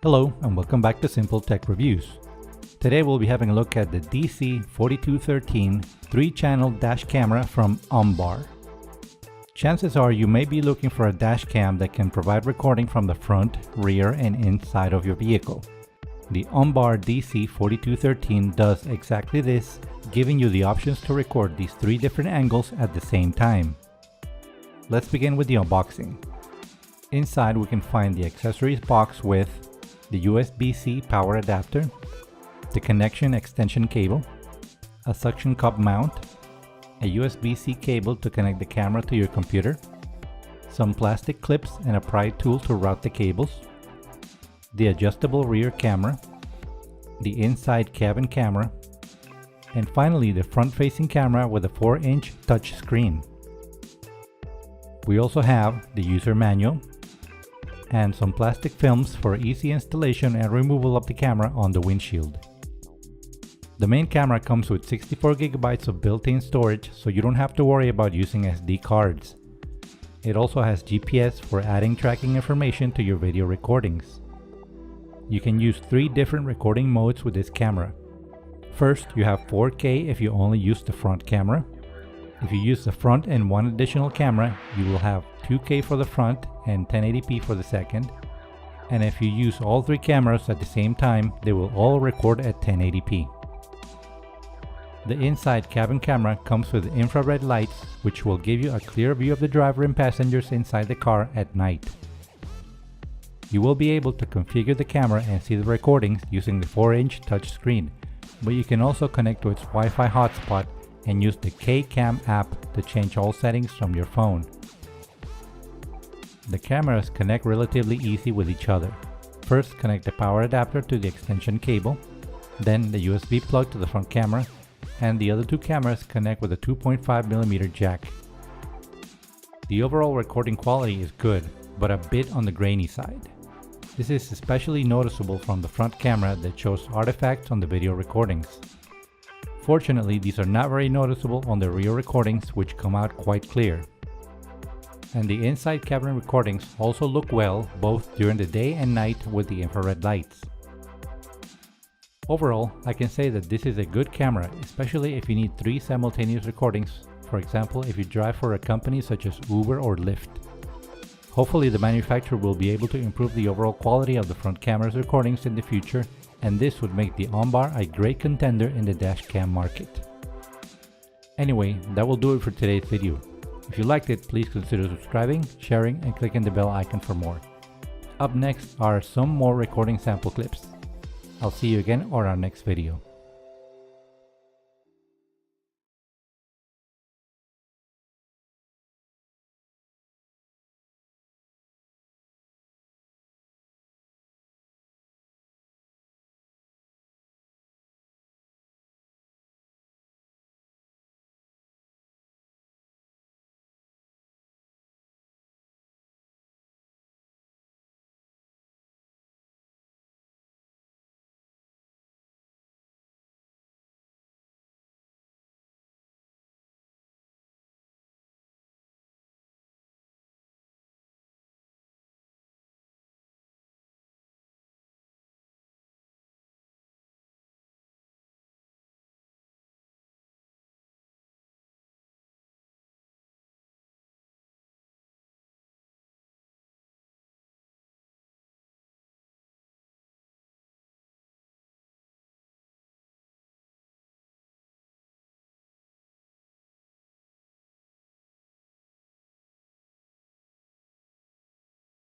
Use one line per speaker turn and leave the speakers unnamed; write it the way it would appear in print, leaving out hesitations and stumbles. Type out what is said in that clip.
Hello and welcome back to Simple Tech Reviews. Today we'll be having a look at the DC4213 3-channel dash camera from OMBAR. Chances are you may be looking for a dash cam that can provide recording from the front, rear, and inside of your vehicle. The OMBAR DC4213 does exactly this, giving you the options to record these 3 different angles at the same time. Let's begin with the unboxing. Inside we can find the accessories box with the USB-C power adapter, the connection extension cable, a suction cup mount, a USB-C cable to connect the camera to your computer, some plastic clips and a pry tool to route the cables, the adjustable rear camera, the inside cabin camera, and finally the front-facing camera with a 4-inch touch screen. We also have the user manual and some plastic films for easy installation and removal of the camera on the windshield. The main camera comes with 64 GB of built-in storage, so you don't have to worry about using SD cards. It also has GPS for adding tracking information to your video recordings. You can use 3 different recording modes with this camera. First, you have 4K if you only use the front camera. If you use the front and 1 additional camera, you will have 2K for the front and 1080p for the second. And if you use all 3 cameras at the same time, they will all record at 1080p. The inside cabin camera comes with infrared lights, which will give you a clear view of the driver and passengers inside the car at night. You will be able to configure the camera and see the recordings using the 4-inch touchscreen, but you can also connect to its Wi-Fi hotspot and use the K-Cam app to change all settings from your phone. The cameras connect relatively easy with each other. First, connect the power adapter to the extension cable, then the USB plug to the front camera, and the other 2 cameras connect with a 2.5mm jack. The overall recording quality is good, but a bit on the grainy side. This is especially noticeable from the front camera that shows artifacts on the video recordings. Fortunately, these are not very noticeable on the rear recordings, which come out quite clear. And the inside cabin recordings also look well both during the day and night with the infrared lights. Overall, I can say that this is a good camera, especially if you need 3 simultaneous recordings, for example if you drive for a company such as Uber or Lyft. Hopefully the manufacturer will be able to improve the overall quality of the front camera's recordings in the future, and this would make the OMBAR a great contender in the dash cam market. Anyway, that will do it for today's video. If you liked it, please consider subscribing, sharing, and clicking the bell icon for more. Up next are some more recording sample clips. I'll see you again on our next video.